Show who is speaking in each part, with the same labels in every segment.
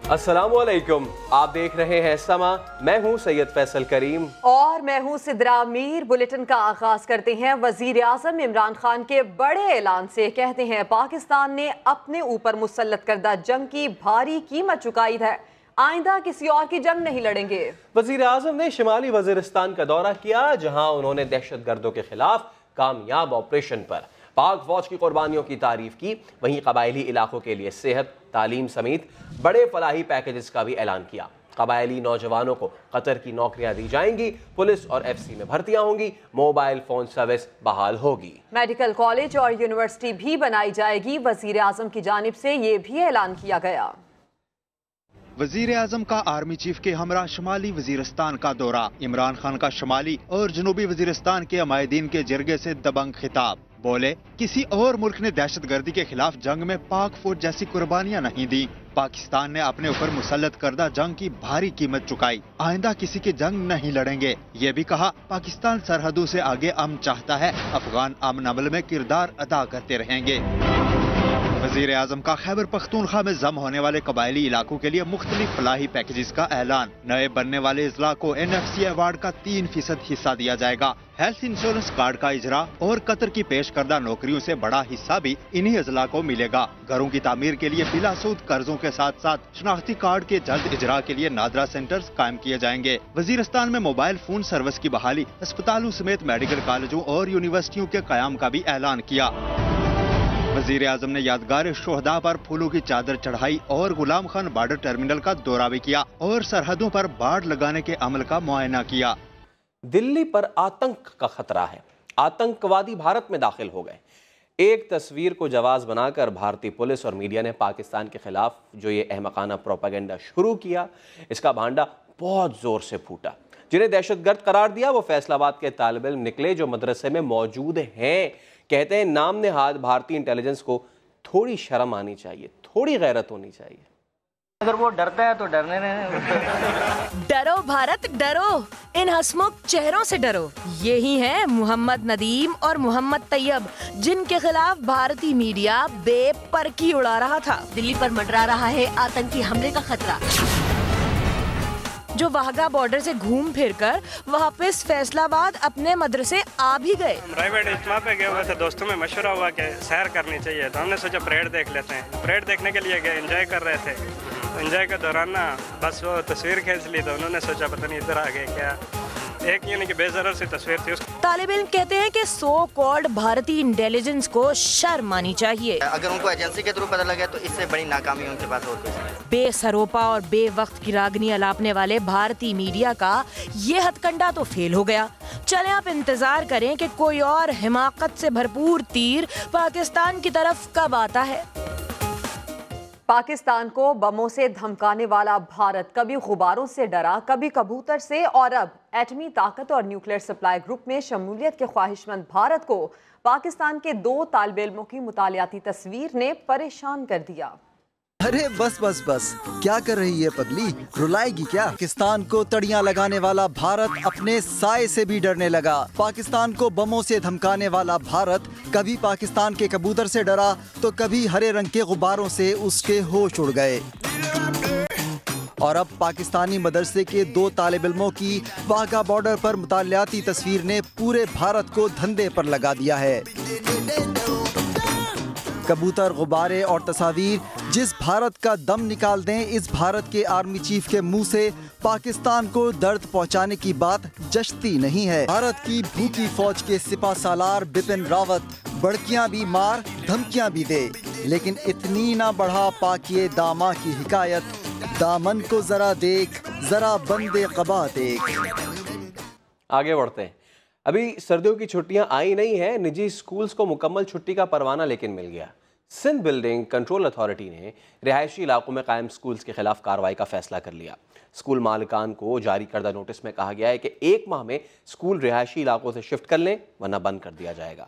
Speaker 1: अस्सलामुअलैकुम, आप देख रहे हैं समा। मैं हूं सैयद फैसल करीम
Speaker 2: और मैं हूं सिद्रा मीर। बुलेटिन का आगाज करते हैं वजीर आजम इमरान खान के बड़े ऐलान से। कहते हैं पाकिस्तान ने अपने ऊपर मुसल्लत करदा जंग की भारी कीमत चुकाई है, आइंदा किसी और की जंग नहीं लड़ेंगे।
Speaker 1: वजीर आजम ने शिमाली वजीरिस्तान का दौरा किया, जहां उन्होंने दहशत गर्दों के खिलाफ कामयाब ऑपरेशन पर पाक फौज की कुर्बानियों की तारीफ की। वहीं कबायली इलाकों के लिए सेहत, तालीम समेत बड़े फलाही पैकेजेस का भी ऐलान किया। कबायली नौजवानों को कतर की नौकरियां दी जाएंगी, पुलिस और FC में भर्तियां होंगी, मोबाइल फोन सर्विस बहाल होगी।
Speaker 2: मेडिकल कॉलेज और यूनिवर्सिटी भी बनाई जाएगी। वजीर आजम की जानिब से ये भी ऐलान किया गया।
Speaker 3: वजीर आजम का आर्मी चीफ के हमरा शुमाली वजीरिस्तान का दौरा। इमरान खान का शुमाली और जनूबी वजीरिस्तान के अमायदीन के जरिए से दबंग खिताब। बोले, किसी और मुल्क ने दहशत गर्दी के खिलाफ जंग में पाक फौज जैसी कुर्बानियां नहीं दी। पाकिस्तान ने अपने ऊपर मुसल्लत करदा जंग की भारी कीमत चुकाई, आइंदा किसी की जंग नहीं लड़ेंगे। ये भी कहा, पाकिस्तान सरहदों से आगे अमन चाहता है, अफगान अमन अमल में किरदार अदा करते रहेंगे। वजीर आजम का खैबर पख्तूनख्वा में जम होने वाले कबायली इलाकों के लिए मुख्तलिफ फलाही पैकेजेस का ऐलान। नए बनने वाले इजला को NFC अवार्ड का 3% हिस्सा दिया जाएगा। हेल्थ इंश्योरेंस कार्ड का इजरा और कतर की पेश करदा नौकरियों से बड़ा हिस्सा भी इन्हीं अजला को मिलेगा। घरों की तामीर के लिए बिला सूद कर्जों के साथ साथ शनाख्ती कार्ड के जल्द इजरा के लिए नादरा सेंटर्स कायम किए जाएंगे। वजीरिस्तान में मोबाइल फोन सर्विस की बहाली, अस्पतालों समेत मेडिकल कॉलेजों और यूनिवर्सिटियों के कयाम का भी ऐलान किया। वजीर आजम ने यादगार शोहदा पर फूलों की चादर चढ़ाई और गुलाम खान बॉर्डर टर्मिनल का दौरा भी किया और सरहदों पर बाड़ लगाने के अमल का मुआयना किया।
Speaker 1: दिल्ली पर आतंक का खतरा है, आतंकवादी भारत में दाखिल हो गए। एक तस्वीर को जवाज बनाकर भारतीय पुलिस और मीडिया ने पाकिस्तान के खिलाफ जो ये अहमकाना प्रोपेगेंडा शुरू किया, इसका भांडा बहुत जोर से फूटा। जिन्हें दहशतगर्द करार दिया वो फैसलाबाद के तालिब इल्म निकले जो मदरसे में मौजूद हैं। कहते हैं नाम नेहाद भारतीय इंटेलिजेंस को थोड़ी शर्म आनी चाहिए, थोड़ी गैरत होनी चाहिए।
Speaker 4: अगर वो डरता है तो डरने रहे।
Speaker 5: डरो भारत डरो, इन हंसमुख चेहरों से डरो। यही हैं मोहम्मद नदीम और मोहम्मद तैयब, जिनके खिलाफ भारतीय मीडिया बेपरखी उड़ा रहा था।
Speaker 6: दिल्ली पर मंडरा रहा है आतंकी हमले का खतरा।
Speaker 5: जो वाहगा बॉर्डर से घूम फिर कर वापस फैसलाबाद अपने मदरसे आ भी गए।
Speaker 7: प्राइवेट इज्तिमा पे गए हुए थे, दोस्तों में मशवरा हुआ कि सैर करनी चाहिए, तो हमने सोचा परेड देख लेते हैं। परेड देखने के लिए गए, एंजॉय कर रहे थे। एंजॉय के दौरान ना बस वो तस्वीर खींच ली, तो उन्होंने सोचा पता नहीं इधर आ गए क्या। एक यानी कि बेजरर सी तस्वीर थी।
Speaker 5: तालिब इल्म कहते हैं कि सो कॉल्ड भारतीय इंटेलिजेंस को शर्म आनी चाहिए।
Speaker 4: अगर उनको एजेंसी के थ्रू पता लगे तो इससे बड़ी नाकामी उनके पास और कुछ नहीं।
Speaker 5: बेसरोपा और बेवक्त की रागनी अलापने वाले भारतीय मीडिया का ये हथकंडा तो फेल हो गया। चलें आप इंतजार करें कि कोई और हिमाकत से भरपूर तीर पाकिस्तान की तरफ कब आता है।
Speaker 2: पाकिस्तान को बमों से धमकाने वाला भारत कभी गुबारों से डरा, कभी कबूतर से, और अब एटमी ताकत और न्यूक्लियर सप्लाई ग्रुप में शमूलियत के ख्वाहिशमंद भारत को पाकिस्तान के 2 तालिब इल्मों की मुतालियाती तस्वीर ने परेशान कर दिया।
Speaker 8: अरे बस बस बस, क्या कर रही है पगली, रुलाएगी क्या? पाकिस्तान को तड़ियां लगाने वाला भारत अपने साए से भी डरने लगा। पाकिस्तान को बमों से धमकाने वाला भारत कभी पाकिस्तान के कबूतर से डरा तो कभी हरे रंग के गुब्बारों से उसके होश उड़ गए। और अब पाकिस्तानी मदरसे के 2 तालिब इल्मों की वाघा बॉर्डर पर मुतालियाती तस्वीर ने पूरे भारत को धंधे पर लगा दिया है। कबूतर, गुब्बारे और तस्वीर जिस भारत का दम निकाल दें, इस भारत के आर्मी चीफ के मुंह से पाकिस्तान को दर्द पहुंचाने की बात जश्ती नहीं है। भारत की भूखी फौज के सिपा सालार बिपिन रावत बड़कियां भी मार, धमकियां भी दे, लेकिन इतनी ना बढ़ा पाकिए दामा की हिकायत, दामन को जरा देख, जरा बंदे कबा देख।
Speaker 1: आगे बढ़ते हैं। अभी सर्दियों की छुट्टियां आई नहीं है, निजी स्कूल्स को मुकम्मल छुट्टी का परवाना लेकिन मिल गया। सिंध बिल्डिंग कंट्रोल अथॉरिटी ने रिहायशी इलाकों में कायम स्कूल्स के खिलाफ कार्रवाई का फैसला कर लिया। स्कूल मालिकान को जारी करदा नोटिस में कहा गया है कि 1 माह में स्कूल रिहायशी इलाकों से शिफ्ट कर लें वरना बंद कर दिया जाएगा।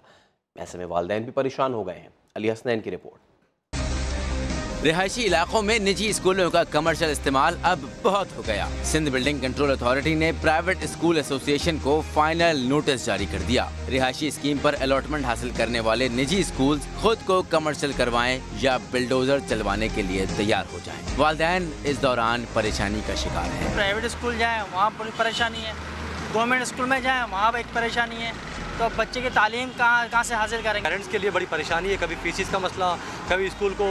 Speaker 1: ऐसे में वालिदैन भी परेशान हो गए हैं। अली हसनैन की रिपोर्ट।
Speaker 9: रिहायशी इलाकों में निजी स्कूलों का कमर्शियल इस्तेमाल अब बहुत हो गया। सिंध बिल्डिंग कंट्रोल अथॉरिटी ने प्राइवेट स्कूल एसोसिएशन को फाइनल नोटिस जारी कर दिया। रिहायशी स्कीम पर अलॉटमेंट हासिल करने वाले निजी स्कूल खुद को कमर्शियल करवाएं या बिल्डोजर चलवाने के लिए तैयार हो जाएं। वालिदैन इस दौरान परेशानी का शिकार है।
Speaker 10: प्राइवेट स्कूल जाएं वहाँ बड़ी परेशानी है, गवर्नमेंट स्कूल में जाएं वहाँ एक परेशानी है, तो बच्चे की तालीम कहाँ से हासिल करेंगे।
Speaker 11: पेरेंट्स के लिए बड़ी परेशानी है, कभी फीसिस का मसला, कभी स्कूल को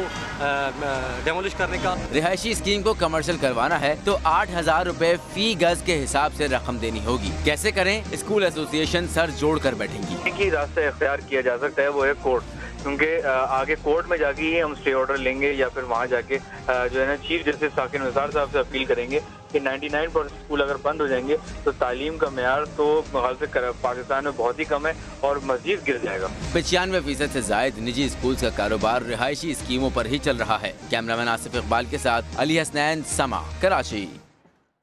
Speaker 11: डेमोलिश करने का।
Speaker 9: रिहायशी स्कीम को कमर्शियल करवाना है तो 8,000 रुपए फी गज के हिसाब से रकम देनी होगी। कैसे करें? स्कूल एसोसिएशन सर जोड़ कर बैठेंगी।
Speaker 12: एक ही रास्ता इख्तियार किया जा सकता है, वो है कोर्ट, क्योंकि आगे कोर्ट में जाके ही हम स्टे ऑर्डर लेंगे या फिर वहाँ जाके जो है ना चीफ जस्टिस साकिन निसार साहब से अपील करेंगे कि 99% स्कूल अगर बंद हो जाएंगे तो तालीम का मेयार तो पाकिस्तान में बहुत ही कम है और मजीद गिर जाएगा।
Speaker 9: 95% से जायद निजी स्कूल का कारोबार रिहायशी स्कीमों पर ही चल रहा है। कैमरामैन आसिफ इकबाल के साथ अली हसनैन, समा, कराची।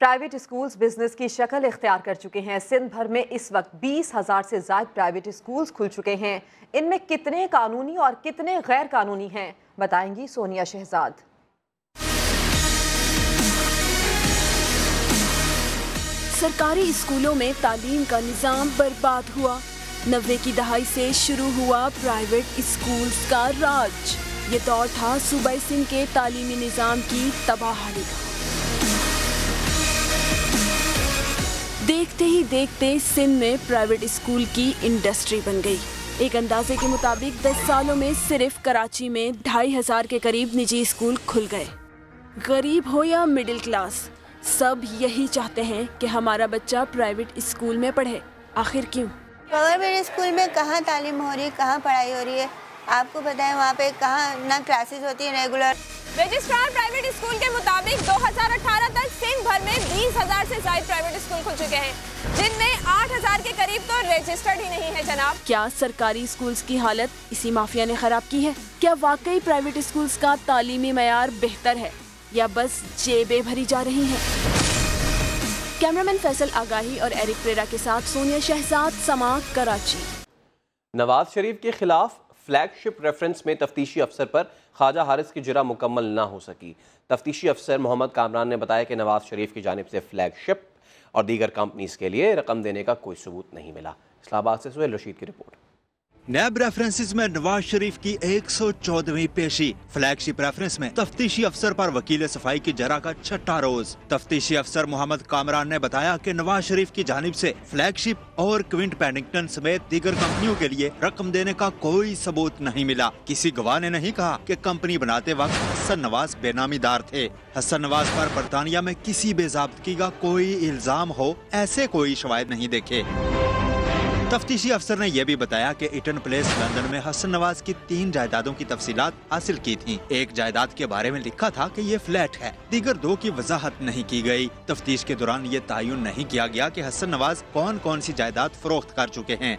Speaker 2: प्राइवेट स्कूल्स बिजनेस की शक्ल इख्तियार कर चुके हैं। सिंध भर में इस वक्त 20,000 से ज्यादा प्राइवेट स्कूल्स खुल चुके हैं। इनमें कितने कानूनी और कितने गैर कानूनी हैं, बताएंगी सोनिया शहजाद।
Speaker 13: सरकारी स्कूलों में तालीम का निज़ाम बर्बाद हुआ। 90 की दहाई से शुरू हुआ प्राइवेट स्कूल्स का राज। ये दौर था सूबाई सिंध के तालीमी निज़ाम की तबाही का। देखते ही देखते सिंध में प्राइवेट स्कूल की इंडस्ट्री बन गई। एक अंदाजे के मुताबिक 10 सालों में सिर्फ कराची में 2,500 के करीब निजी स्कूल खुल गए। गरीब हो या मिडिल क्लास, सब यही चाहते हैं कि हमारा बच्चा प्राइवेट स्कूल में पढ़े। आखिर क्यों?
Speaker 14: गवर्नमेंट स्कूल में कहाँ तालीम हो रही है, कहाँ पढ़ाई हो रही है, आपको पता है वहाँ पे कहाँ ना क्लासेस होती है रेगुलर।
Speaker 15: रजिस्ट्रार प्राइवेट स्कूल के मुताबिक 2018 तक सिंध भर में 20,000 से ज्यादा प्राइवेट स्कूल खुल चुके हैं, जिनमें 8,000 के करीब तो रजिस्टर्ड ही नहीं है। जनाब,
Speaker 13: क्या सरकारी स्कूल्स की हालत इसी माफिया ने खराब की है? क्या वाकई प्राइवेट स्कूल्स का तालीमी मयार बेहतर है या बस जेबें भरी जा रही हैं? कैमरामैन फैसल आगाही और एरिक प्रेरा के साथ सोनिया शहजाद, समा, कराची।
Speaker 1: नवाज शरीफ के खिलाफ फ्लैगशिप रेफरेंस में तफ्तीशी अफसर पर ख्वाजा हारिस की जुर्म मुकम्मल ना हो सकी। तफ्तीशी अफसर मोहम्मद कामरान ने बताया कि नवाज शरीफ की जानिब से फ्लैगशिप और दीगर कंपनीज के लिए रकम देने का कोई सबूत नहीं मिला। इस्लामाबाद से सुहेल रशीद की रिपोर्ट।
Speaker 3: नैब रेफरेंसेस में नवाज शरीफ की 114वीं पेशी। फ्लैगशिप रेफरेंस में तफ्तीशी अफसर पर वकील सफाई की जरा का 6ठा रोज। तफ्तीशी अफसर मोहम्मद कामरान ने बताया कि नवाज शरीफ की जानिब से फ्लैगशिप और क्विंट पैडिंगटन समेत दीगर कंपनियों के लिए रकम देने का कोई सबूत नहीं मिला। किसी गवाह ने नहीं कहा कि कंपनी बनाते वक्त हसन नवाज बेनामीदार थे। हसन नवाज पर बरतानिया में किसी बेज़ाब्तगी का कोई इल्जाम हो, ऐसे कोई शवाहिद नहीं देखे। तफ्तीशी अफसर ने यह भी बताया कि ईटन प्लेस लंदन में हसन नवाज की 3 जायदादों की तफसीलात हासिल की थीं। एक जायदाद के बारे में लिखा था कि ये फ्लैट है, दीगर 2 की वजाहत नहीं की गई। तफ्तीश के दौरान ये तयन नहीं किया गया कि हसन नवाज कौन कौन सी जायदाद फरोख्त कर चुके हैं।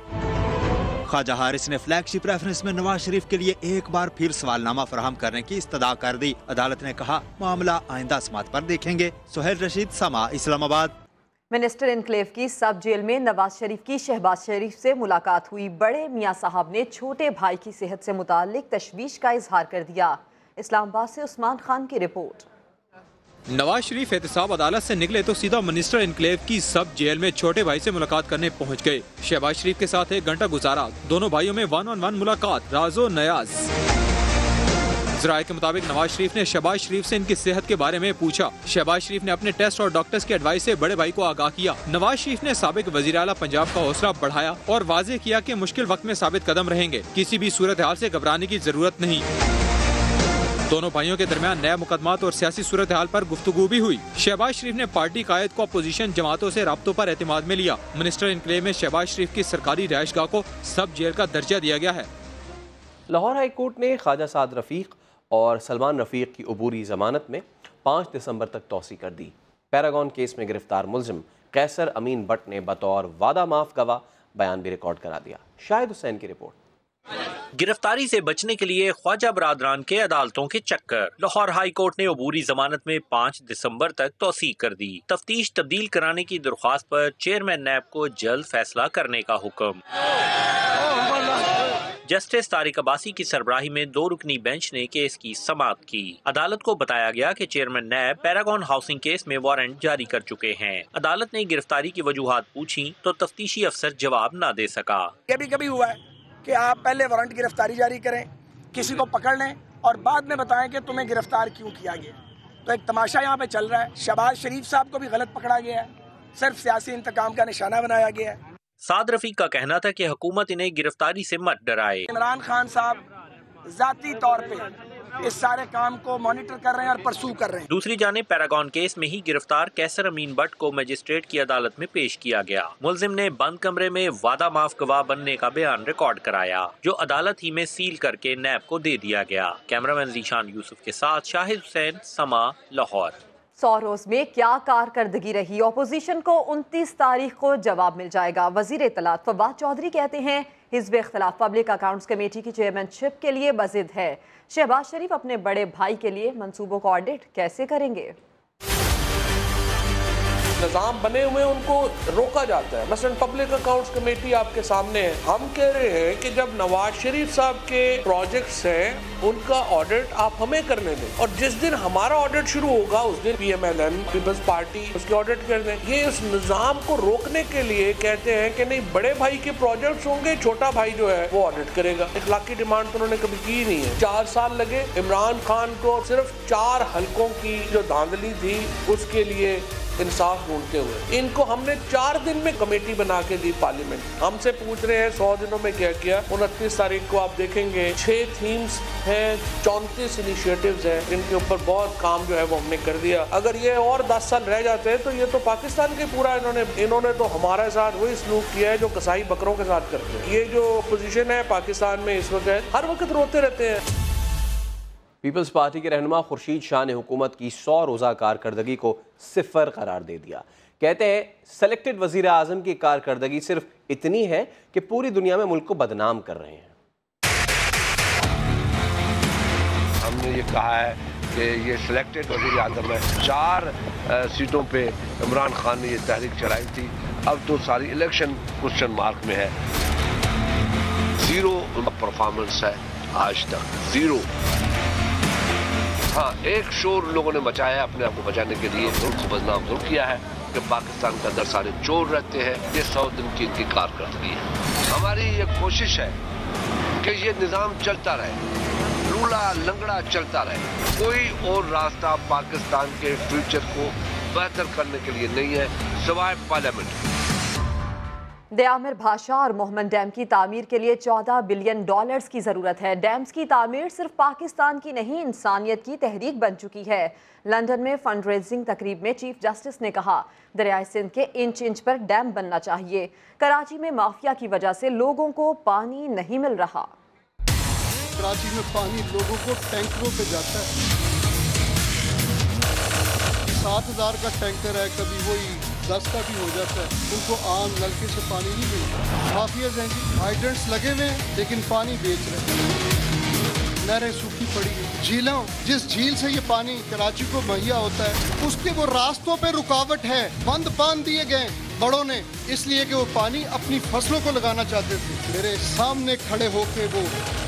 Speaker 3: ख्वाजा हारिस ने फ्लैगशिप रेफरेंस में नवाज शरीफ के लिए एक बार फिर सवालनामा फराहम करने की इस्तदा कर दी। अदालत ने कहा मामला आइंदा समात पर देखेंगे। सुहेल रशीद, समा, इस्लामाबाद।
Speaker 2: मिनिस्टर इनक्लेव की सब जेल में नवाज शरीफ की शहबाज शरीफ से मुलाकात हुई। बड़े मियाँ साहब ने छोटे भाई की सेहत से मुताल्लिक तशवीश का इजहार कर दिया। इस्लामाबाद से उस्मान खान की रिपोर्ट।
Speaker 16: नवाज शरीफ एहतसाब अदालत से निकले तो सीधा मिनिस्टर इनक्लेव की सब जेल में छोटे भाई से मुलाकात करने पहुंच गए। शहबाज शरीफ के साथ 1 घंटा गुजारा। दोनों भाइयों में 1-on-1 मुलाकात, राजो नयाज। ज़राए के मुताबिक नवाज शरीफ ने शहबाज शरीफ से इनकी सेहत के बारे में पूछा। शहबाज शरीफ ने अपने टेस्ट और डॉक्टर्स की एडवाइस से बड़े भाई को आगाह किया। नवाज शरीफ ने साबिक वज़ीर आला पंजाब का हौसला बढ़ाया और वाज़ेह किया कि मुश्किल वक्त में साबित कदम रहेंगे, किसी भी सूरत हाल से घबराने की जरूरत नहीं। दोनों भाइयों के दरमियान नए मुकदमात और सियासी सूरत हाल पर गुफ्तगू भी हुई। शहबाज शरीफ ने पार्टी कायद को अपोजिशन जमातों से राब्तों पर एतमाद में लिया। मिनिस्टर इनक्लेव में शहबाज शरीफ की सरकारी रिहाइशगाह को सब जेल का दर्जा दिया गया है।
Speaker 1: लाहौर हाई कोर्ट ने ख्वाजा साद रफीक और सलमान रफीक की अबूरी जमानत में 5 दिसंबर तक तौसी कर दी। पैरागॉन केस में गिरफ्तार मुलजिम कैसर अमीन बट ने बतौर वादा माफ गवाह बयान भी रिकॉर्ड करा दिया। शाहिद हुसैन की रिपोर्ट।
Speaker 17: गिरफ्तारी से बचने के लिए ख्वाजा बरादरान के अदालतों के चक्कर। लाहौर हाई कोर्ट ने अबूरी जमानत में 5 दिसंबर तक तौसीक कर दी। तफ्तीश तब्दील कराने की दरख्वास्त पर चेयरमैन नैब को जल्द फैसला करने का हुक्म। जस्टिस तारिक अब्बासी की सरबराही में 2 रुकनी बेंच ने केस की समाअत की। अदालत को बताया गया कि चेयरमैन नैब पैरागॉन हाउसिंग केस में वारंट जारी कर चुके हैं। अदालत ने गिरफ्तारी की वजूहात पूछी तो तफ्तीशी अफसर जवाब न दे सका।
Speaker 18: कभी कभी हुआ है कि आप पहले वारंट गिरफ्तारी जारी करें, किसी को पकड़ लें और बाद में बताएं कि तुम्हें गिरफ्तार क्यों किया गया। तो एक तमाशा यहाँ पे चल रहा है। शहबाज शरीफ साहब को भी गलत पकड़ा गया है, सिर्फ सियासी इंतकाम का निशाना बनाया गया है।
Speaker 17: साद रफीक का कहना था कि हुकूमत इन्हें गिरफ्तारी से मत डराए।
Speaker 18: इमरान खान साहब जाती तौर पे इस सारे काम को मॉनिटर कर रहे हैं और परसू कर रहे हैं।
Speaker 17: दूसरी जानिब पैरागॉन केस में ही गिरफ्तार कैसर अमीन भट्ट को मजिस्ट्रेट की अदालत में पेश किया गया। मुलजिम ने बंद कमरे में वादा माफ गवाह बनने का बयान रिकॉर्ड कराया, जो अदालत ही में सील करके नैब को दे दिया गया। कैमरामैन जीशान यूसुफ के साथ शाहिद हुसैन, समा, लाहौर।
Speaker 2: 100 रोज में क्या कारकर्दगी रही, ऑपोजिशन को 29 तारीख को जवाब मिल जाएगा। वजीर इत्तलात फवाद चौधरी कहते हैं हिज़्ब इख्तिलाफ पब्लिक अकाउंट्स कमेटी की चेयरमैनशिप के लिए बजिद है। शहबाज शरीफ अपने बड़े भाई के लिए मंसूबों का ऑडिट कैसे करेंगे?
Speaker 19: निज़ाम बने हुए उनको रोका जाता है। मसलन पब्लिक अकाउंट्स कमेटी आपके सामने है, हम कह रहे हैं कि जब नवाज शरीफ साहब के प्रोजेक्ट्स हैं उनका ऑडिट आप हमें करने दें, और जिस दिन हमारा ऑडिट शुरू होगा उस दिन PMLN पीपल्स पार्टी उसकी ऑडिट कर दें। ये उस निज़ाम को रोकने के लिए कहते हैं कि नहीं, बड़े भाई के प्रोजेक्ट्स होंगे, छोटा भाई जो है वो ऑडिट करेगा। इखलाकी डिमांड तो उन्होंने कभी की नहीं है। 4 साल लगे इमरान खान को सिर्फ 4 हलकों की जो धांधली थी उसके लिए इंसाफ ढूंढते हुए। इनको हमने 4 दिन में कमेटी बना के दी पार्लियामेंट। हमसे पूछ रहे हैं 100 दिनों में क्या किया। 29 तारीख को आप देखेंगे 6 थीम्स हैं, 34 इनिशिएटिव्स हैं, इनके ऊपर बहुत काम जो है वो हमने कर दिया। अगर ये और 10 साल रह जाते हैं तो ये तो पाकिस्तान के पूरा इन्होंने तो हमारे साथ वही सलूक किया है जो कसाई बकरों के साथ करते हैं। ये जो पोजीशन है पाकिस्तान में इस वक्त, हर वक्त रोते रहते हैं।
Speaker 1: पीपल्स पार्टी के रहनुमा खुर्शीद शाह ने हुकूमत की 100 रोज़ा कारकर्दगी को 0 करार दे दिया। कहते हैं सेलेक्टेड वज़ीर आज़म की कारकर्दगी सिर्फ इतनी है कि पूरी दुनिया में मुल्क को बदनाम कर रहे हैं।
Speaker 20: हमने ये कहा है कि ये सिलेक्टेड वज़ीर आज़म है। 4 सीटों पे इमरान खान ने ये तहरीक चलाई थी, अब तो सारी इलेक्शन क्वेश्चन मार्क में है। 0 परफॉर्मेंस है आज तक, 0। हाँ, एक शोर लोगों ने मचाया अपने आप को बचाने के लिए, उनको बदनाम जरूर किया है कि पाकिस्तान के अंदर सारे चोर रहते हैं। ये 100 दिन की इनकी कारकर्दगी है। हमारी ये कोशिश है कि ये निज़ाम चलता रहे, लूला लंगड़ा चलता रहे। कोई और रास्ता पाकिस्तान के फ्यूचर को बेहतर करने के लिए नहीं है सिवाय पार्लियामेंट।
Speaker 2: दयामिर भाषा और मोहम्मद डैम की तामीर के लिए $14 बिलियन की ज़रूरत है। डैम्स की तामीर सिर्फ पाकिस्तान की नहीं, इंसानियत की तहरीक बन चुकी है। लंदन में फंड रेजिंग तकरीब में चीफ जस्टिस ने कहा दरियाए सिंध के इंच इंच पर डैम बनना चाहिए। कराची में माफिया की वजह से लोगों को पानी नहीं मिल रहा।
Speaker 21: कराची में पानी लोगों को टैंकरों पे जाता है। 7,000 का टैंकर है, कभी वही 10 का भी हो जाता है। उनको आम नलके से पानी नहीं मिलता। माफिया हैं जी, हाइड्रेंट्स लगे हुए हैं लेकिन पानी बेच रहे हैं। नहरें सूखी पड़ी हैं। झीलों, जिस झील से ये पानी कराची को मुहैया होता है उसके वो रास्तों पे रुकावट है, बंद बांध दिए गए बड़ों ने, इसलिए कि वो पानी अपनी फसलों को लगाना चाहते थे। मेरे सामने खड़े होके वो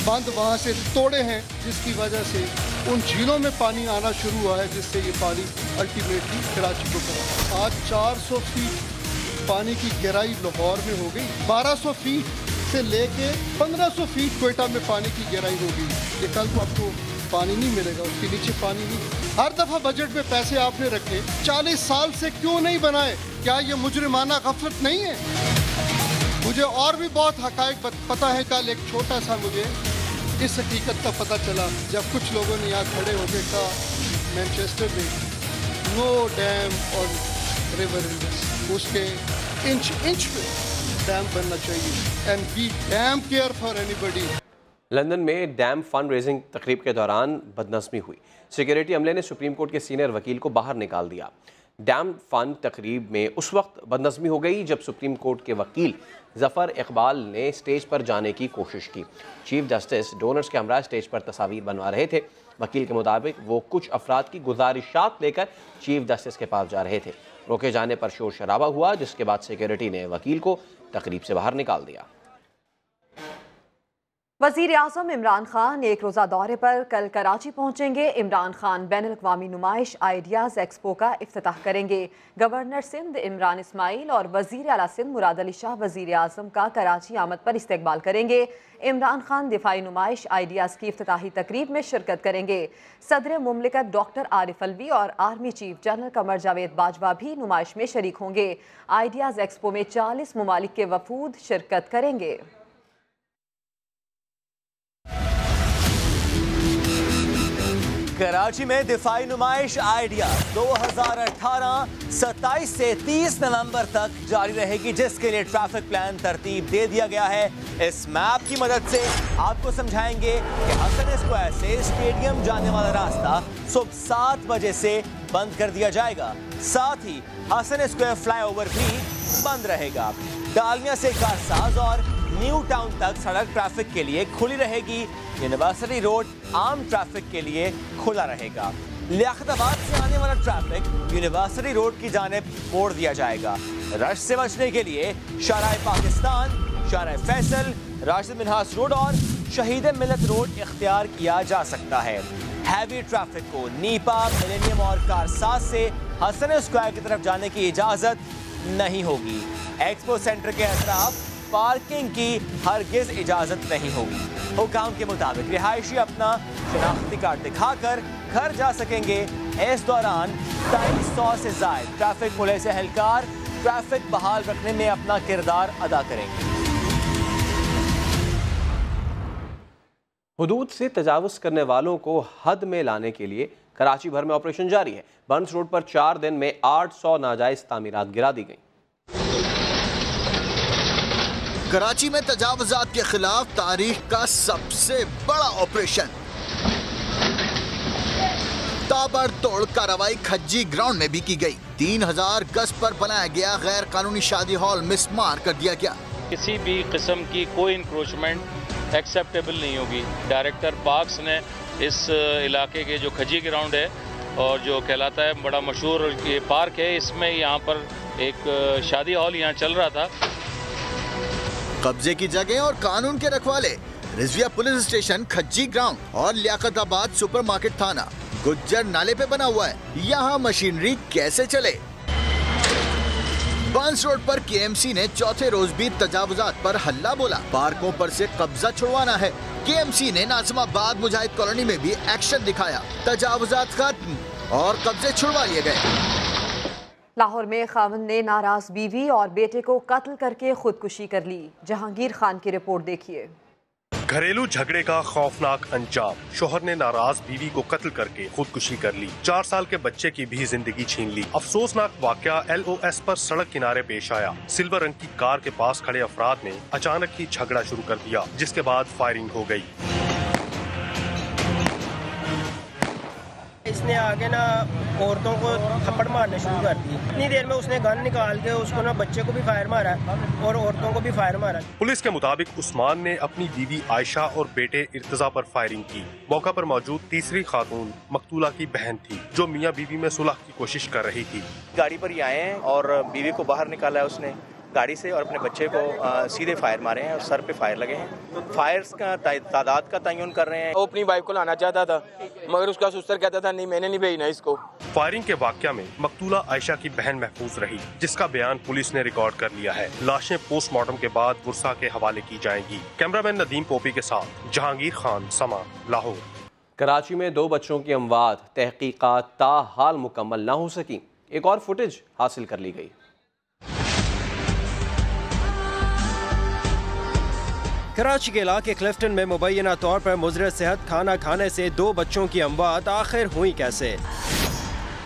Speaker 21: बंद वहाँ से तोड़े हैं, जिसकी वजह से उन झीलों में पानी आना शुरू हुआ है, जिससे ये पानी अल्टीमेटली कराची को पहुंचा। आज 400 फीट पानी की गहराई लाहौर में हो गई, 1200 फीट से लेके 1500 फीट क्वेटा में पानी की गहराई हो गई। ये कल को आपको पानी नहीं मिलेगा, उसके नीचे पानी नहीं। हर दफा बजट में पैसे आपने रखे, 40 साल से क्यों नहीं बनाए? क्या ये मुजरिमाना गफलत नहीं है? मुझे और भी बहुत हकायक पता है। कल एक छोटा सा मुझे इस हकीकत का पता चला जब कुछ लोगों ने यहाँ खड़े होकर कहा मैनचेस्टर में नो डैम और रिवर उसके इंच इंच पे डैम बनना चाहिए and we dam care for anybody.
Speaker 1: London में डैम फंड रेजिंग तकरीब के दौरान बदनज़मी हुई। सिक्योरिटी अमले ने सुप्रीम कोर्ट के सीनियर वकील को बाहर निकाल दिया। डैम फंड तकरीब में उस वक्त बदनज़मी हो गई जब सुप्रीम कोर्ट के वकील ज़फ़र इकबाल ने स्टेज पर जाने की कोशिश की। चीफ जस्टिस डोनर्स के हमरा स्टेज पर तस्वीर बनवा रहे थे। वकील के मुताबिक वो कुछ अफराद की गुजारिशात लेकर चीफ जस्टिस के पास जा रहे थे। रोके जाने पर शोर शराबा हुआ, जिसके बाद सिक्योरिटी ने वकील को तकरीब से बाहर निकाल दिया।
Speaker 2: वज़ीर आज़म इमरान खान एक रोज़ा दौरे पर कल कराची पहुंचेंगे। इमरान खान बैनुल-अक़वामी नुमाइश आइडियाज़ एक्सपो का इफ्तिताह करेंगे। गवर्नर सिंध इमरान इस्माइल और वज़ीर आला सिंध मुराद अली शाह वज़ीर आज़म का कराची आमद पर इस्तकबाल करेंगे। इमरान खान दिफाई नुमाइश आइडियाज़ की इफ्तिताही तकरीब में शिरकत करेंगे। सदर मुमलिकत डॉक्टर आरिफ अलवी और army chief general Qamar Javed Bajwa भी नुमाइश में शरीक होंगे। आइडियाज़ एक्सपो में 40 ममालिक के वफूद शिरकत करेंगे।
Speaker 6: कराची में दिफाई नुमाइश आइडिया 2018 27 से 30 नवंबर तक जारी रहेगी, जिसके लिए ट्रैफिक प्लान तरतीब दे दिया गया है। इस मैप की मदद से आपको समझाएंगे कि हसन स्क्वायर से स्टेडियम जाने वाला रास्ता सुबह 7 बजे से बंद कर दिया जाएगा। साथ ही हसन स्क्वायर फ्लाईओवर भी बंद रहेगा। डालमिया से कारसाज और न्यू टाउन तक सड़क ट्रैफिक के लिए खुली रहेगी। यूनिवर्सिटी रोड आम ट्रैफिक के लिए खुला रहेगा। लियाकताबाद से आने वाला ट्रैफिक यूनिवर्सिटी रोड की जानिब मोड़ दिया जाएगा। रश से बचने के लिए शाहराह पाकिस्तान, शाहराह फैसल, राशिद मिन्हास रोड और शहीद मिलत रोड इख्तियार किया जा सकता है। हैवी ट्रैफिक को नीपा, मिलेनियम और कारसाज से हसन स्क्वायर की तरफ जाने की इजाज़त नहीं होगी। एक्सपो सेंटर के अतराफ पार्किंग की हरगिज इजाजत नहीं होगी। हुकाम के मुताबिक रिहायशी अपना शनाख्ती कार्ड दिखाकर घर जा सकेंगे। इस दौरान 250 से ज्यादा ट्रैफिक पुलिस एहलकार ट्रैफिक बहाल रखने में अपना किरदार अदा करेंगे।
Speaker 1: हुदूद से तजावुज करने वालों को हद में लाने के लिए कराची भर में ऑपरेशन जारी है। बर्न्स रोड पर 4 दिन में 800 नाजायज तामीरात गिरा दी गई।
Speaker 22: कराची में तजावुजात के खिलाफ तारीख का सबसे बड़ा ऑपरेशन। ताबड़तोड़ कार्रवाई खज्जी ग्राउंड में भी की गई। 3000 गज पर बनाया गया गैर कानूनी शादी हॉल मिसमार कर दिया गया।
Speaker 23: किसी भी किस्म की कोई इंक्रोचमेंट एक्सेप्टेबल नहीं होगी। डायरेक्टर पार्क्स ने इस इलाके के जो खज्जी ग्राउंड है और जो कहलाता है बड़ा मशहूर ये पार्क है, इसमें यहाँ पर एक शादी हॉल यहाँ चल रहा था।
Speaker 22: कब्जे की जगह और कानून के रखवाले रिजविया पुलिस स्टेशन, खज्जी ग्राउंड और लियाकताबाद सुपरमार्केट थाना गुज्जर नाले पे बना हुआ है। यहाँ मशीनरी कैसे चले? बर्न्स रोड पर केएमसी ने चौथे रोज भी तजावुजात पर हल्ला बोला। पार्कों पर से कब्जा छुड़वाना है। केएमसी ने नाज़िमाबाद मुजाहिद कॉलोनी में भी एक्शन दिखाया। तजावुजात खत्म और कब्जे छुड़वा लिए गए।
Speaker 2: लाहौर में खाविंद ने नाराज बीवी और बेटे को कत्ल करके खुदकुशी कर ली। जहांगीर खान की रिपोर्ट देखिए।
Speaker 24: घरेलू झगड़े का खौफनाक अंजाम। शोहर ने नाराज बीवी को कत्ल करके खुदकुशी कर ली। 4 साल के बच्चे की भी जिंदगी छीन ली। अफसोसनाक वाकया LOS पर सड़क किनारे पेश आया। सिल्वर रंग की कार के पास खड़े अफराद ने अचानक ही झगड़ा शुरू कर दिया, जिसके बाद फायरिंग हो गई।
Speaker 25: इसने आगे ना औरतों को थप्पड़ मारने शुरू कर दी। इतनी देर में उसने गन निकाल के उसको ना बच्चे को भी फायर मारा और औरतों को भी फायर मारा।
Speaker 24: पुलिस के मुताबिक उस्मान ने अपनी बीवी आयशा और बेटे इर्तजा पर फायरिंग की। मौका पर मौजूद तीसरी खातून मकतूला की बहन थी, जो मियां बीवी में सुलह की कोशिश कर रही थी।
Speaker 26: गाड़ी पर ही आए हैं और बीवी को बाहर निकाला है उसने गाड़ी से और अपने बच्चे को सीधे फायर मारे हैं और सर पे फायर लगे हैं। फायर्स का तादाद का तयन कर रहे हैं।
Speaker 27: वो अपनी वाइफ को लाना चाहता था मगर उसका सुस्तर कहता था नहीं मैंने नहीं भेजना इसको।
Speaker 24: फायरिंग के वाकया में मकतूला आयशा की बहन महफूज रही, जिसका बयान पुलिस ने रिकॉर्ड कर लिया है। लाशें पोस्टमार्टम के बाद बुरसा के हवाले की जाएंगी। कैमरामैन नदीम पोपी के साथ जहांगीर खान, समा, लाहौर।
Speaker 1: कराची में 2 बच्चों की अमवात तहकीकात ताहाल मुकम्मल न हो सकी। एक और फुटेज हासिल कर ली गई।
Speaker 28: कराची के इलाके क्लिफ्टन में मुबैना तौर पर मुज़र सेहत खाना खाने से 2 बच्चों की अमवात आखिर हुई कैसे?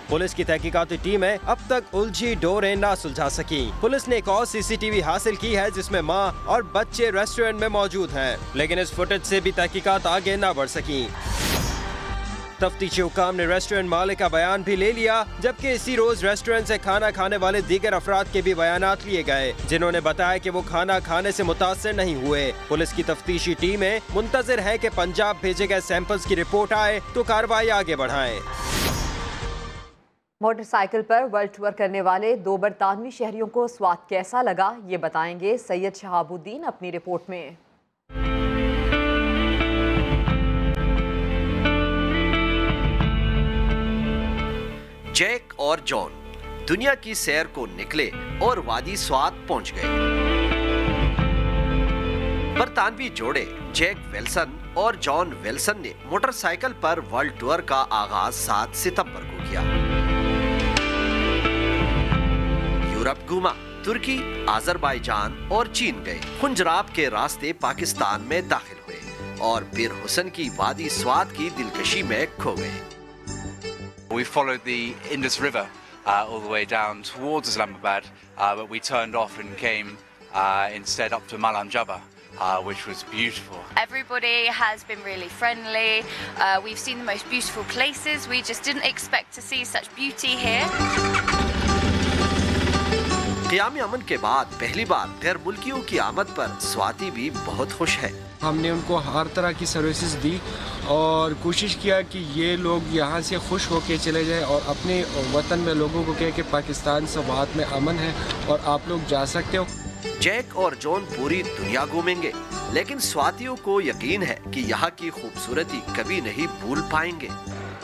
Speaker 28: पुलिस की तहकीकाती टीमें अब तक उलझी डोरें ना सुलझा सकी। पुलिस ने एक और CCTV हासिल की है जिसमें मां और बच्चे रेस्टोरेंट में मौजूद हैं, लेकिन इस फुटेज से भी तहकीकात आगे ना बढ़ सकी। तफ्तीशी हुकाम ने रेस्टोरेंट मालिक का बयान भी ले लिया, जबकि इसी रोज रेस्टोरेंट से खाना खाने वाले दीगर अफराद के भी बयानात लिए गए, जिन्होंने बताया कि वो खाना खाने से मुतासिर नहीं हुए। पुलिस की तफ्तीशी टीमें मुंतजिर है कि पंजाब भेजे गए सैंपल्स की रिपोर्ट आए तो कार्रवाई आगे बढ़ाएं।
Speaker 2: मोटरसाइकिल पर वर्ल्ड टूर करने वाले 2 बरतानवी शहरियों को स्वाद कैसा लगा, ये बताएंगे सैयद शहाबुद्दीन अपनी रिपोर्ट में।
Speaker 4: और जॉन दुनिया की सैर को निकले और वादी स्वात पहुंच गए। बरतानवी जोड़े जैक विल्सन और जॉन विल्सन ने मोटरसाइकिल पर वर्ल्ड टूर का आगाज 7 सितंबर को किया। यूरोप घूमा, तुर्की, आजरबाईजान और चीन गए। खुंजराब के रास्ते पाकिस्तान में दाखिल हुए और पीर हुसैन की वादी स्वात की दिलकशी में खो गए।
Speaker 5: We followed the Indus River all the way down towards Islamabad, but we turned off and came instead up to Malam Jabba, which was beautiful.
Speaker 7: Everybody has been really friendly. We've seen the most beautiful places. We just didn't expect to see such beauty here.
Speaker 4: क़याम अमन के बाद पहली बार गैर मुल्कियों की आमद पर स्वाति भी बहुत खुश है।
Speaker 8: हमने उनको हर तरह की सर्विसेज दी और कोशिश किया कि ये लोग यहाँ से खुश होके चले जाएं और अपने वतन में लोगों को कहे कि पाकिस्तान सवात में अमन है और आप लोग जा सकते हो।
Speaker 4: जैक और जॉन पूरी दुनिया घूमेंगे, लेकिन स्वातियों को यकीन है कि यहाँ की खूबसूरती कभी नहीं भूल पाएंगे।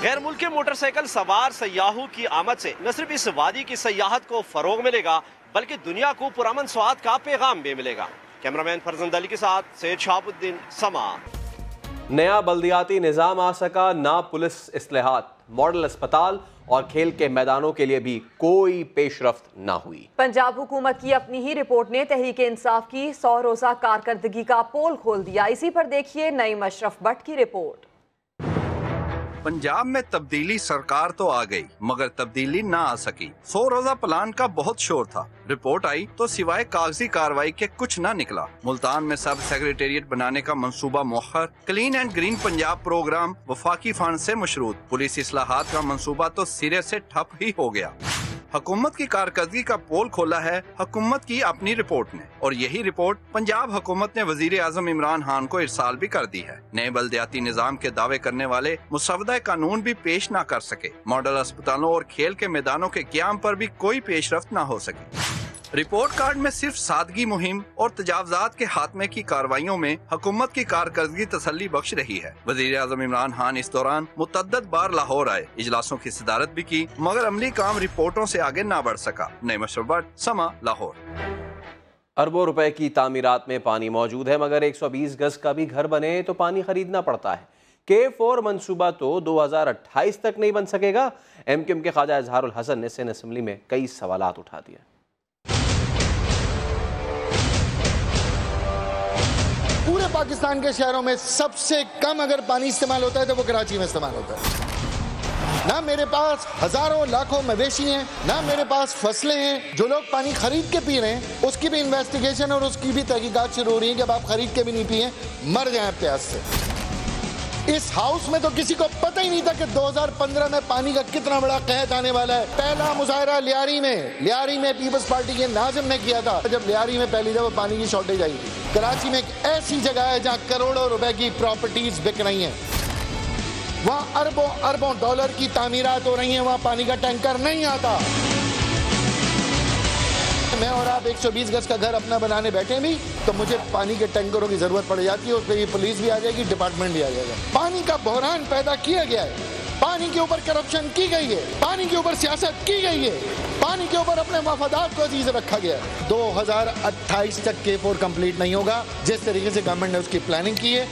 Speaker 4: गैर मुल्की मोटरसाइकिल सवार सयाहों की आमद से न सिर्फ इस वादी की सयाहत को फरोग मिलेगा, बल्कि दुनिया को पुरअमन स्वाद का पैगाम भी मिलेगा। कैमरामैन फरजंद अली के साथ सैयद शहाबुद्दीन, समा।
Speaker 1: नया बल्दियाती निज़ाम आ सका, ना पुलिस इस्लाहात, मॉडल अस्पताल और खेल के मैदानों के लिए भी कोई पेशरफ्त ना हुई।
Speaker 2: पंजाब हुकूमत की अपनी ही रिपोर्ट ने तहरीक इंसाफ की 100 रोज़ा कारकर्दगी का पोल खोल दिया। इसी पर देखिए नईम अशरफ भट्ट की रिपोर्ट।
Speaker 9: पंजाब में तब्दीली सरकार तो आ गई, मगर तब्दीली ना आ सकी। 100 रोजा प्लान का बहुत शोर था। रिपोर्ट आई तो सिवाय कागजी कार्रवाई के कुछ ना निकला। मुल्तान में सब सेक्रेटेरिएट बनाने का मंसूबा मुअख्खर, clean and green Punjab programme वफाकी फंड से मशरूत, पुलिस इस्लाहात का मंसूबा तो सिरे से ठप ही हो गया। हुकूमत की कारकर्दगी का पोल खोला है हुकूमत की अपनी रिपोर्ट ने, और यही रिपोर्ट पंजाब हुकूमत ने वजीर आजम इमरान खान को इरसाल भी कर दी है। नए बल्दियाती निजाम के दावे करने वाले मुसवदा कानून भी पेश न कर सके। मॉडल अस्पतालों और खेल के मैदानों के क़याम पर भी कोई पेशरफ्त न हो सकी। रिपोर्ट कार्ड में सिर्फ सादगी मुहिम और तजावजात के खात्मे की कार्रवाइयों में हुकूमत की कारकर्दगी तसल्ली बख्श रही है। वजीर आजम इमरान खान इस दौरान मुतअद्दिद बार लाहौर आए, इजलासों की सदारत भी की, मगर अमली काम रिपोर्टों से आगे ना बढ़ सका। नईम अशरफ भट्ट, समा, लाहौर।
Speaker 1: अरबों रुपए की तामीरात में पानी मौजूद है, मगर 120 गज का भी घर बने तो पानी खरीदना पड़ता है। K4 मंसूबा तो 2028 तक नहीं बन सकेगा। MQM के ख्वाजा इजहारुल हसन ने सिंध असेंबली में कई सवालात उठा दिए।
Speaker 21: पूरे पाकिस्तान के शहरों में सबसे कम अगर पानी इस्तेमाल होता है तो वो कराची में इस्तेमाल होता है। ना मेरे पास हजारों लाखों मवेशी हैं, ना मेरे पास फसलें हैं। जो लोग पानी खरीद के पी रहे हैं उसकी भी इन्वेस्टिगेशन और उसकी भी तहकीकात शुरू हो रही है कि अब आप खरीद के भी नहीं पिए, मर जाए प्यास से। इस हाउस में तो किसी को पता ही नहीं था कि 2015 में पानी का कितना बड़ा कहत आने वाला है। पहला मुजाहरा लियारी में पीपल्स पार्टी के नाजिम ने किया था, जब लियारी में पहली दफा पानी की शॉर्टेज आई थी। कराची में एक ऐसी जगह है जहां करोड़ों रुपए की प्रॉपर्टीज बिक रही हैं, वहां अरबों अरबों डॉलर की तामीरात हो रही हैं, वहां पानी का टैंकर नहीं आता। मैं और आप 120 गज का घर अपना बनाने बैठे भी तो मुझे पानी के टैंकरों की जरूरत पड़ जाती है। उस पर पुलिस भी आ जाएगी, डिपार्टमेंट भी आ जाएगा। पानी का बहरान पैदा किया गया है, पानी के ऊपर करप्शन की गई है, पानी के ऊपर सियासत की गई है, पानी के ऊपर अपने मफादात को अजीज रखा गया है। 2028 तक K4 कंप्लीट नहीं होगा जिस तरीके से गवर्नमेंट ने उसकी प्लानिंग की है।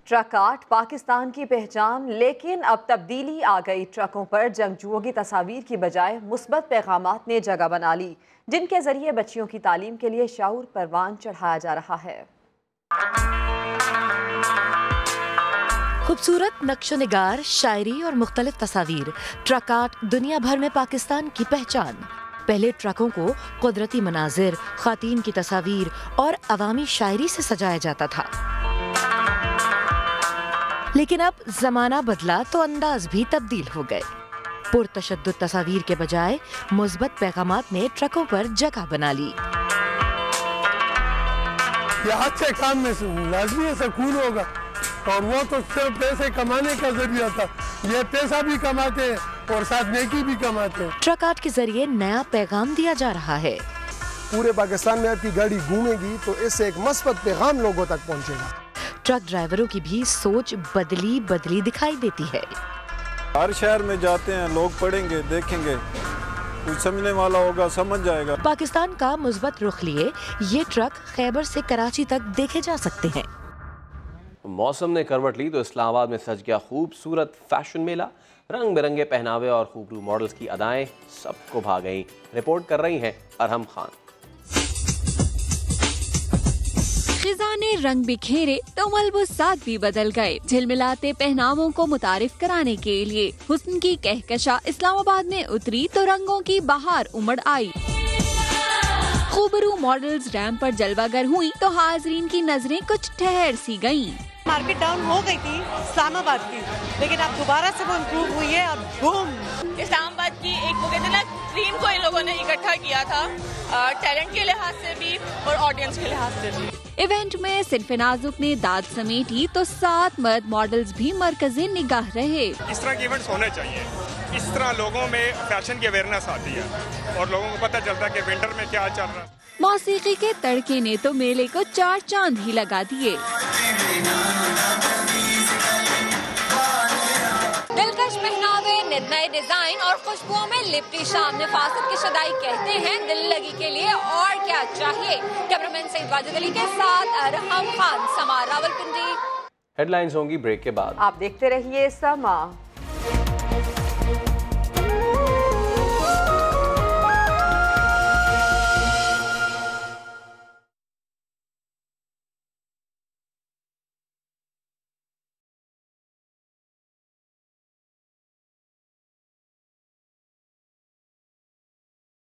Speaker 2: ट्रक आर्ट पाकिस्तान की पहचान, लेकिन अब तब्दीली आ गई। ट्रकों पर जंगजुओं की तस्वीर की बजाय मुस्बत पैगामात ने जगह बना ली, जिनके जरिए बच्चियों की तालीम के लिए शाऊर परवान चढ़ाया जा रहा है।
Speaker 10: खूबसूरत नक्शो निगार, शायरी और मुख्तलिफ तस्वीर, ट्रक आर्ट दुनिया भर में पाकिस्तान की पहचान। पहले ट्रकों को कुदरती मनाजिर, खातीन की तस्वीर और अवामी शायरी से सजाया जाता था, लेकिन अब जमाना बदला तो अंदाज भी तब्दील हो गए। पुरतशद्दुद तस्वीर के बजाय मुस्बत पैगामात ने ट्रकों पर जगह बना ली।
Speaker 21: यहाँ से काम में लाजमी सुकून होगा, और वो तो सिर्फ पैसे कमाने का जरिया था। ये पैसा भी कमाते हैं और साथ नेकी भी कमाते हैं।
Speaker 10: ट्रक आर्ट के जरिए नया पैगाम दिया जा रहा है।
Speaker 21: पूरे पाकिस्तान में आपकी गाड़ी घूमेगी तो इससे एक मस्बत पैगाम लोगों तक पहुँचेगा।
Speaker 10: ट्रक ड्राइवरों की भी सोच बदली दिखाई देती है।
Speaker 3: हर शहर में जाते हैं लोग, पढ़ेंगे देखेंगे, कुछ समझने वाला होगा समझ जाएगा।
Speaker 10: पाकिस्तान का मुस्बत रुख लिए ये ट्रक खैबर से कराची तक देखे जा सकते हैं।
Speaker 1: मौसम ने करवट ली तो इस्लामाबाद में सज गया खूबसूरत फैशन मेला। रंग बिरंगे पहनावे और खूबरू मॉडल्स की अदाएं सबको भा गईं। रिपोर्ट कर रही हैं अरहम खान।
Speaker 11: खिज़ां ने रंग बिखेरे तो मलबूसात भी बदल गए। झिलमिलाते पहनावों को मुतारिफ कराने के लिए हुस्न की कहकशा इस्लामाबाद में उतरी तो रंगों की बहार उमड़ आई। खूबरू मॉडल्स रैंप पर जलवागर हुई तो हाजरीन की नजरें कुछ ठहर सी गईं।
Speaker 12: मार्केट डाउन हो गई थी इस्लामाबाद की, लेकिन अब दोबारा से वो इम्प्रूव हुई है और बूम।
Speaker 13: इस्लामाबाद की एक वो कहते हैं ना ड्रीम को इन लोगों ने इकट्ठा किया था, टैलेंट के लिहाज से भी और ऑडियंस के लिहाज से भी।
Speaker 11: इवेंट में सिनफ़े नाजुक ने दाद समेटी तो 7 मर्द मॉडल्स भी मरकज़ी निगाह रहे।
Speaker 14: इस तरह के इवेंट्स होने चाहिए, इस तरह लोगों में फैशन की अवेयरनेस आती है और लोगों को पता चलता है कि विंटर में क्या चल रहा है।
Speaker 11: मौसीकी के तड़के ने तो मेले को 4 चांद ही लगा दिए। दिलकश पहनावे, नए डिजाइन और खुशबुओं में लिपटी शाम नफासत की शदाई कहते हैं दिल लगी के लिए और क्या चाहिए। कैमरामैन सईद वाजिद अली के साथ अरहम खान, समा, रावलपिंडी।
Speaker 1: हेडलाइंस होंगी ब्रेक के बाद।
Speaker 2: आप देखते रहिए समा।